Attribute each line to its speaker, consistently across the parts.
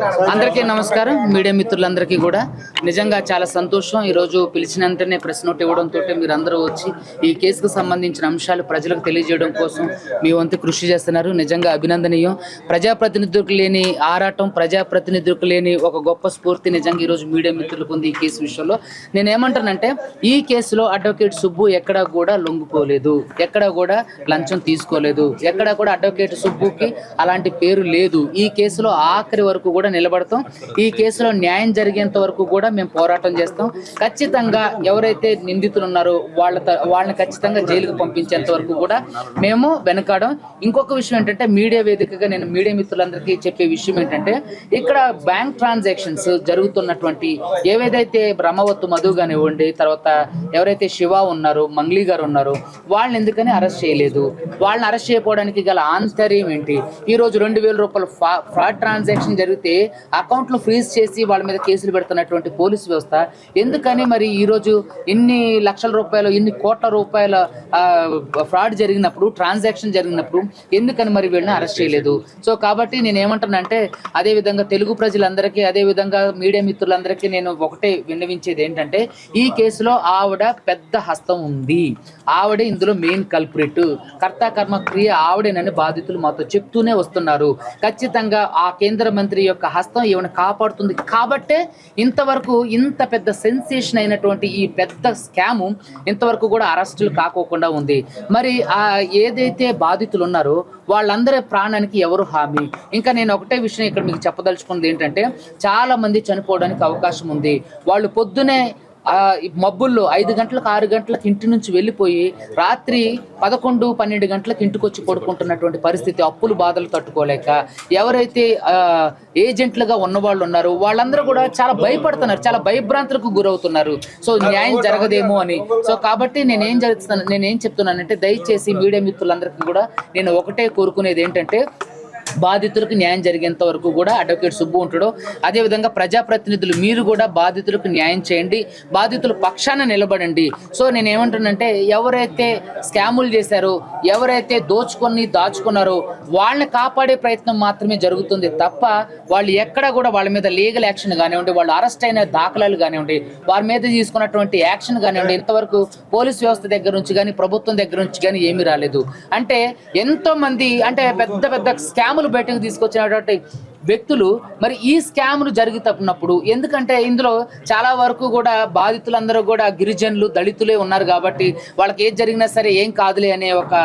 Speaker 1: అందరికీ నమస్కారం. మీడియా మిత్రులందరికీ కూడా నిజంగా చాలా సంతోషం. ఈరోజు పిలిచినంతనే ప్రెస్ నోట్ ఇవ్వడంతో మీరందరూ వచ్చి ఈ కేసుకు సంబంధించిన అంశాలు ప్రజలకు తెలియజేయడం కోసం మీ వంతు కృషి చేస్తున్నారు. నిజంగా అభినందనీయం. ప్రజాప్రతినిధులకు లేని ఆరాటం, ప్రజాప్రతినిధులకు లేని ఒక గొప్ప స్ఫూర్తి నిజంగా ఈరోజు మీడియా మిత్రులకు ఉంది. ఈ కేసు విషయంలో నేనేమంటానంటే, ఈ కేసులో అడ్వకేట్ సుబ్బు ఎక్కడా కూడా లొంగిపోలేదు, ఎక్కడా కూడా లంచం తీసుకోలేదు, ఎక్కడా కూడా అడ్వకేట్ సుబ్బుకి అలాంటి పేరు లేదు. ఈ కేసులో ఆఖరి వరకు కూడా నిలబడతాం. ఈ కేసులో న్యాయం జరిగేంత వరకు కూడా మేము పోరాటం చేస్తాం. ఖచ్చితంగా ఎవరైతే నిందితులు ఉన్నారో వాళ్ళని ఖచ్చితంగా జైలుకు పంపించేంత వరకు కూడా మేము వెనకాడం. ఇంకొక విషయం ఏంటంటే, మీడియా వేదికగా నేను మీడియా మిత్రులందరికీ చెప్పే విషయం ఏంటంటే, ఇక్కడ బ్యాంక్ ట్రాన్సాక్షన్స్ జరుగుతున్నటువంటి ఏవేదైతే బ్రహ్మవత్తు మధు కానివ్వండి, తర్వాత ఎవరైతే శివ ఉన్నారో, మంగ్లీ గారు ఉన్నారో, వాళ్ళని ఎందుకని అరెస్ట్ చేయలేదు? వాళ్ళని అరెస్ట్ చేయకపోవడానికి గల ఆంతర్యం ఏంటి? ఈరోజు 2,000 రూపాయల ఫ్రాడ్ ట్రాన్సాక్షన్ జరిగితే అకౌంట్లు ఫ్రీజ్ చేసి వాళ్ళ మీద కేసులు పెడుతున్నటువంటి పోలీసు వ్యవస్థ ఎందుకని మరి ఈరోజు ఇన్ని లక్షల రూపాయలు, ఇన్ని కోట్ల రూపాయల ఫ్రాడ్ జరిగినప్పుడు, ట్రాన్సాక్షన్ జరిగినప్పుడు ఎందుకని మరి వీళ్ళని అరెస్ట్ చేయలేదు? సో కాబట్టి నేను ఏమంటానంటే, అదేవిధంగా తెలుగు ప్రజలందరికీ, అదేవిధంగా మీడియా మిత్రులందరికీ నేను ఒకటే విన్నవించేది ఏంటంటే, ఈ కేసులో ఆవిడ పెద్ద హస్తం ఉంది. ఆవిడ ఇందులో మెయిన్ కల్ప్రిట్, కర్త కర్మ క్రియ ఆవిడేనని బాధితులు మాతో చెప్తూనే వస్తున్నారు. ఖచ్చితంగా ఆ కేంద్ర మంత్రి యొక్క హస్తం ఏమైనా కాపాడుతుంది కాబట్టే ఇంతవరకు ఇంత పెద్ద సెన్సేషన్ అయినటువంటి ఈ పెద్ద స్కాము ఇంతవరకు కూడా అరెస్టులు కాకోకుండా ఉంది. మరి ఏదైతే బాధితులు ఉన్నారో వాళ్ళందరి ప్రాణానికి ఎవరు హామీ? ఇంకా నేను ఒకటే విషయం ఇక్కడ మీకు చెప్పదలుచుకున్నది ఏంటంటే, చాలా మంది చనిపోవడానికి అవకాశం ఉంది. వాళ్ళు పొద్దునే మబ్బుల్లో 5 గంటలకు 6 గంటలకు ఇంటి నుంచి వెళ్ళిపోయి రాత్రి 11, 12 గంటలకు ఇంటికి వచ్చి పడుకుంటున్నటువంటి పరిస్థితి. అప్పులు బాధలు తట్టుకోలేక ఎవరైతే ఏజెంట్లుగా ఉన్నవాళ్ళు ఉన్నారో వాళ్ళందరూ కూడా చాలా భయపడుతున్నారు, చాలా భయభ్రాంతులకు గురవుతున్నారు. సో న్యాయం జరగదేమో అని. సో కాబట్టి నేనేం చెప్తున్నానంటే, దయచేసి మీడియా మిత్రులందరికీ కూడా నేను ఒకటే కోరుకునేది ఏంటంటే, బాధితులకు న్యాయం జరిగేంత వరకు కూడా అడ్వకేట్ సుబ్బు ఉంటాడో, అదేవిధంగా ప్రజాప్రతినిధులు మీరు కూడా బాధితులకు న్యాయం చేయండి, బాధితుల పక్షాన నిలబడండి. సో నేను ఏమంటానంటే, ఎవరైతే స్కాములు చేశారో, ఎవరైతే దాచుకున్నారో వాళ్ళని కాపాడే ప్రయత్నం మాత్రమే జరుగుతుంది తప్ప వాళ్ళు ఎక్కడ కూడా వాళ్ళ మీద లీగల్ యాక్షన్ కానివ్వండి, వాళ్ళు అరెస్ట్ అయిన దాఖలాలు కానివ్వండి, వారి మీద తీసుకున్నటువంటి యాక్షన్ కానివ్వండి, ఇంతవరకు పోలీస్ వ్యవస్థ దగ్గర నుంచి కానీ ప్రభుత్వం దగ్గర నుంచి కానీ ఏమీ రాలేదు. అంటే ఎంతో మంది అంటే పెద్ద పెద్ద స్కాములు బయటకు తీసుకొచ్చినటువంటి వ్యక్తులు మరి ఈ స్కామ్లు జరుగుతున్నప్పుడు, ఎందుకంటే ఇందులో చాలా వరకు కూడా బాధితులందరూ కూడా గిరిజనులు, దళితులే ఉన్నారు కాబట్టి వాళ్ళకి ఏది జరిగినా సరే ఏం కాదులే అనే ఒక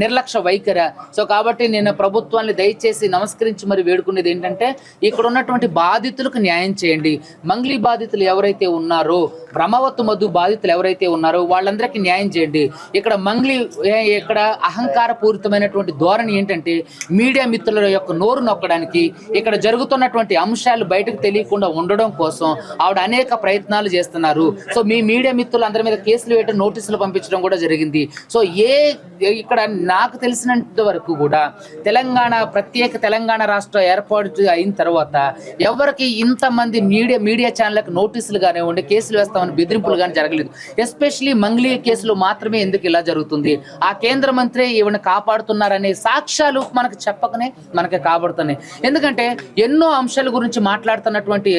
Speaker 1: నిర్లక్ష్య వైఖరి. సో కాబట్టి నేను ప్రభుత్వాన్ని దయచేసి నమస్కరించి మరి వేడుకునేది ఏంటంటే, ఇక్కడ ఉన్నటువంటి బాధితులకు న్యాయం చేయండి. మంగ్లీ బాధితులు ఎవరైతే ఉన్నారో, బ్రహ్మవత్తు మధు బాధితులు ఎవరైతే ఉన్నారో వాళ్ళందరికీ న్యాయం చేయండి. ఇక్కడ అహంకారపూరితమైనటువంటి ధోరణి ఏంటంటే, మీడియా మిత్రుల యొక్క నోరు నొక్కడానికి, ఇక్కడ జరుగుతున్నటువంటి అంశాలు బయటకు తెలియకుండా ఉండడం కోసం ఆవిడ అనేక ప్రయత్నాలు చేస్తున్నారు. సో మీ మీడియా మిత్రులు అందరి మీద కేసులు వేయడం, నోటీసులు పంపించడం కూడా జరిగింది. సో ఇక్కడ నాకు తెలిసినంత వరకు కూడా ప్రత్యేక తెలంగాణ రాష్ట్ర ఏర్పాటు అయిన తర్వాత ఎవరికి ఇంతమంది మీడియా ఛానళ్ళకి నోటీసులు కానివ్వండి, కేసులు వేస్తామని బెదిరింపులు కానీ జరగలేదు. ఎస్పెషలీ మంగ్లీ కేసులో మాత్రమే ఎందుకు ఇలా జరుగుతుంది? ఆ కేంద్ర మంత్రి ఈవిని కాపాడుతున్నారనే సాక్ష్యాలు మనకు చెప్పకనే మనకి కాబడుతున్నాయి. ఎందుకంటే ఎన్నో అంశాల గురించి మాట్లాడుతున్నటువంటి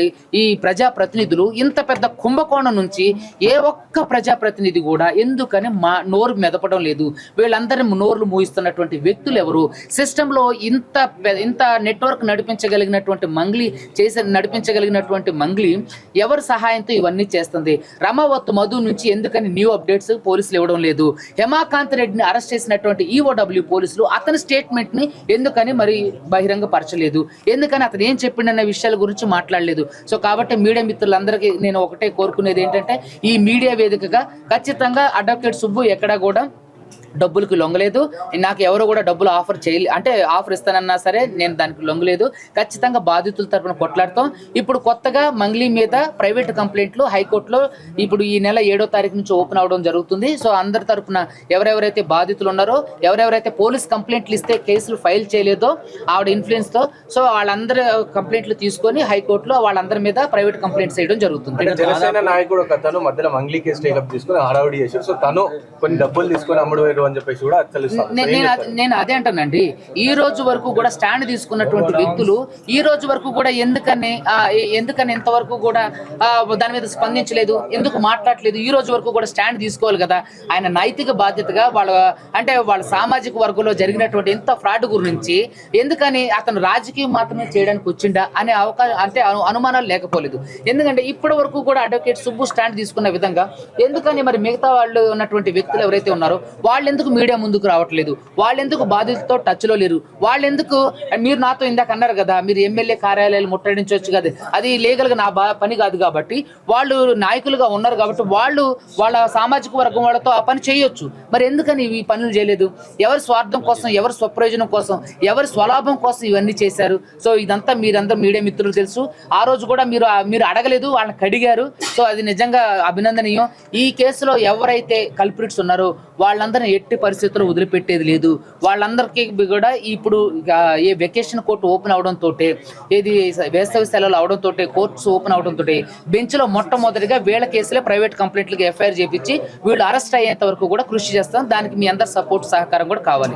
Speaker 1: ఈ ప్రజాప్రతినిధులు ఇంత పెద్ద కుంభకోణం నుంచి ఏ ఒక్క ప్రజాప్రతినిధి కూడా ఎందుకని నోరు మెదపడం లేదు? వీళ్ళందరినీ నోర్లు మూయిస్తున్నటువంటి వ్యక్తులు ఎవరు? సిస్టంలో ఇంత నెట్వర్క్ నడిపించగలిగినటువంటి మంగ్లీ ఎవరి సహాయంతో ఇవన్నీ చేస్తుంది? రమావత్ మధు నుంచి ఎందుకని న్యూ అప్డేట్స్ పోలీసులు ఇవ్వడం లేదు? హేమాకాంత్ రెడ్డిని అరెస్ట్ చేసినటువంటి ఈఓడబ్ల్యూ పోలీసులు అతని స్టేట్మెంట్ ని ఎందుకని మరి బహిరంగ పరచలేదు? ఎందుకని అతను ఏం చెప్పిండన్న విషయాల గురించి మాట్లాడలేదు? సో కాబట్టి మీడియా మిత్రులందరికీ నేను ఒకటే కోరుకునేది ఏంటంటే, ఈ మీడియా వేదికగా ఖచ్చితంగా అడ్వకేట్ సుబ్బు ఎక్కడా కూడా డబ్బులకు లొంగలేదు. నాకు ఎవరు కూడా డబ్బులు ఆఫర్ ఇస్తానన్నా సరే నేను దానికి లొంగలేదు. ఖచ్చితంగా బాధితుల తరపున కొట్లాడతాం. ఇప్పుడు కొత్తగా మంగ్లీ మీద ప్రైవేట్ కంప్లైంట్లు హైకోర్టులో ఇప్పుడు ఈ నెల 7వ తారీఖు నుంచి ఓపెన్ అవడం జరుగుతుంది. సో అందరి తరపున ఎవరెవరైతే బాధితులు ఉన్నారో, ఎవరెవరైతే పోలీస్ కంప్లైంట్లు ఇస్తే కేసులు ఫైల్ చేయలేదో ఆవిడ ఇన్ఫ్లుయెన్స్ తో, సో వాళ్ళందరూ కంప్లైంట్లు తీసుకొని హైకోర్టులో వాళ్ళందరి మీద ప్రైవేట్ కంప్లైంట్స్ చేయడం జరుగుతుంది.
Speaker 2: జనసేన నాయకుడు ఒక తను మధ్యలో మంగ్లీ కేసు టేకప్ తీసుకుని హడావుడి చేశారు. సో తను కొన్ని డబ్బులు తీసుకొని 3,000 లేవని చెప్పేసి కూడా తెలుస్తుంది.
Speaker 1: నేను అదే అంటానండి, ఈ రోజు వరకు కూడా స్టాండ్ తీసుకున్నటువంటి వ్యక్తులు ఈ రోజు వరకు కూడా ఎందుకని ఇంతవరకు కూడా దాని మీద స్పందించలేదు, ఎందుకు మాట్లాడలేదు? ఈ రోజు వరకు కూడా స్టాండ్ తీసుకోవాలి కదా. ఆయన నైతిక బాధ్యతగా వాళ్ళ సామాజిక వర్గంలో జరిగినటువంటి ఎంత ఫ్రాడ్ గురించి ఎందుకని అతను రాజకీయం మాత్రమే చేయడానికి వచ్చిండా అనే అనుమానాలు లేకపోలేదు. ఎందుకంటే ఇప్పటి వరకు కూడా అడ్వకేట్ సుబ్బు స్టాండ్ తీసుకున్న విధంగా ఎందుకని మరి మిగతా వాళ్ళు ఉన్నటువంటి వ్యక్తులు ఎవరైతే ఉన్నారో వాళ్ళు ఎందుకు మీడియా ముందుకు రావట్లేదు? వాళ్ళు ఎందుకు బాధితులతో టచ్ లో లేరు? వాళ్ళు ఎందుకు, మీరు నాతో ఇందాక అన్నారు కదా, మీరు ఎమ్మెల్యే కార్యాలయాలు ముట్టడించవచ్చు కదా, అది లీగల్ గా నా పని కాదు కాబట్టి, వాళ్ళు నాయకులుగా ఉన్నారు కాబట్టి వాళ్ళ సామాజిక వర్గం వాళ్ళతో ఆ పని చేయొచ్చు. మరి ఎందుకని ఈ పనులు చేయలేదు? ఎవరి స్వార్థం కోసం, ఎవరి స్వప్రయోజనం కోసం, ఎవరి స్వలాభం కోసం ఇవన్నీ చేశారు. సో ఇదంతా మీరందరూ మీడియా మిత్రులు తెలుసు. ఆ రోజు కూడా మీరు అడగలేదు, వాళ్ళని కడిగారు. సో అది నిజంగా అభినందనీయం. ఈ కేసులో ఎవరైతే కల్ప్రిట్స్ ఉన్నారో వాళ్ళందరినీ ఎట్టి పరిస్థితుల్లో వదిలిపెట్టేది లేదు. వాళ్ళందరికీ కూడా ఇప్పుడు ఏ వెకేషన్ కోర్టు ఓపెన్ అవడంతో, ఏది వేసవి సెలవులు అవడంతో, కోర్ట్స్ ఓపెన్ అవడంతో బెంచ్ లో మొట్టమొదటిగా వీళ్ళ కేసులే ప్రైవేట్ కంప్లైంట్లకు ఎఫ్ఐఆర్ చేపించి వీళ్ళు అరెస్ట్ అయ్యేంత వరకు కూడా కృషి చేస్తాం. దానికి మీ అందరి సపోర్ట్ సహకారం కూడా కావాలి.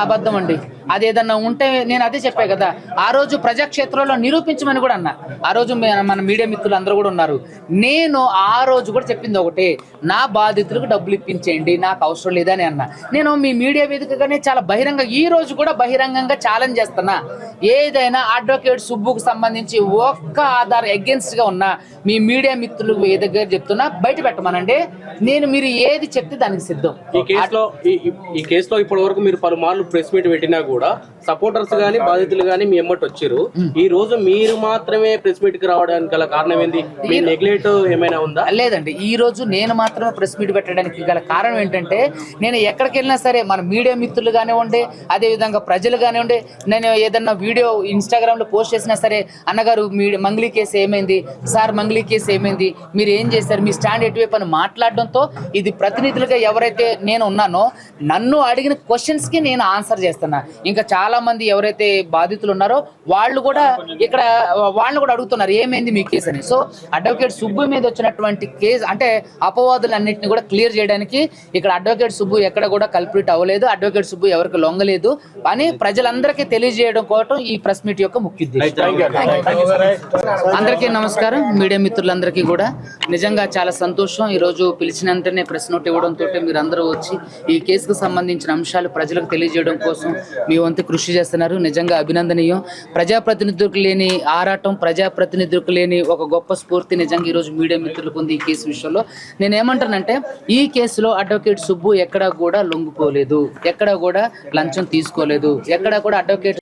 Speaker 1: అబద్ధం అండి. అదేదన్నా ఉంటే నేను అదే చెప్పా కదా, ఆ రోజు ప్రజాక్షేత్రంలో నిరూపించమని కూడా అన్నా. ఆ రోజు మన మీడియా మిత్రులు అందరూ కూడా ఉన్నారు. నేను ఆ రోజు కూడా చెప్పింది ఒకటే, నా బాధితులకు డబ్బులు ఇప్పించేయండి, నాకు అవసరం లేదని అన్నా. నేను మీ మీడియా వేదికగానే చాలా ఈ రోజు కూడా బహిరంగంగా ఛాలెంజ్ చేస్తున్నా. ఏదైనా అడ్వకేట్ సుబ్బుకు సంబంధించి ఒక్క ఆధార్ అగేన్స్ట్ గా ఉన్నా మీ మీడియా మిత్రులు వేదికగా చెప్తున్నా బయట పెట్టమనండి. మీరు ఏది చెప్తే దానికి సిద్ధం.
Speaker 3: ఈ కేసులో ఇప్పటి వరకు మీరు పలుమార్లు ప్రెస్ మీట్ పెట్టినా కూడా సపోర్టర్స్ గానీ బాధితులు గానీ మీ ఎమ్మటి వచ్చారు. ఈ రోజు మీరు మాత్రమే ప్రెస్ మీట్ కి రావడానికి గల కారణం ఏంది? మీ నెగ్లెక్ట్ ఏమైనా ఉందా?
Speaker 1: లేదండి, ఈ రోజు నేను మాత్రమే ప్రెస్ మీట్ పెట్టడానికి గల కారణం ఏంటంటే, నేను ఎక్కడికి వెళ్ళినా సరే మన మీడియా మిత్రులు కానివ్వండి, అదే విధంగా ప్రజలు కానివ్వండి, నేను ఏదన్నా వీడియో ఇన్స్టాగ్రామ్ లో పోస్ట్ చేసినా సరే, అన్నగారు మంగ్లీ కేసు ఏమైంది సార్, మంగ్లీ కేసు ఏమైంది, మీరు ఏం చేశారు, మీ స్టాండ్ ఎటువైపు అని మాట్లాడడంతో ఇది ప్రతినిధులుగా ఎవరైతే నేను ఉన్నానో నన్ను అడిగిన క్వశ్చన్స్ కి నేను ఆన్సర్ చేస్తున్నా. ఇంకా చాలా మంది ఎవరైతే బాధితులు ఉన్నారో వాళ్ళు కూడా వాళ్ళని కూడా అడుగుతున్నారు ఏమైంది మీ కేసు అని. సో అడ్వకేట్ సుబ్బు మీద వచ్చినటువంటి కేసు అంటే అపవాదులన్నింటినీ కూడా క్లియర్ చేయడానికి ఇక్కడ అడ్వకేట్ సుబ్బు ఎక్కడ కూడా కల్ప్రిట్ అవ్వలేదు, అడ్వకేట్ సుబ్బు ఎవరికి లొంగలేదు అని ప్రజలందరికీ తెలియజేయడం కోసం ఈ ప్రెస్ మీట్ యొక్క ముఖ్య ఉద్దేశం. అందరికీ నమస్కారం. మీడియా మిత్రులందరికీ కూడా నిజంగా చాలా సంతోషం. ఈరోజు పిలిచినంతనే ప్రెస్ నోట్ ఇవ్వడంతో మీరందరూ వచ్చి ఈ కేసుకు సంబంధించిన అంశాలు ప్రజలకు తెలియజేయడం కోసం మీ వంతు కృషి చేస్తున్నారు. నిజంగా అభినందనీయం. ప్రజాప్రతినిధులకు లేని ఆరాటం, ప్రజాప్రతినిధులకు లేని ఒక గొప్ప స్ఫూర్తి నిజంగా ఈరోజు మీడియా మిత్రులకు ఉంది ఈ కేసు విషయంలో. నేనేమంటానంటే, ఈ కేసులో అడ్వకేట్ సుబ్బు ఎక్కడా కూడా లొంగిపోలేదు, ఎక్కడా కూడా లంచం తీసుకోలేదు, ఎక్కడా కూడా అడ్వకేట్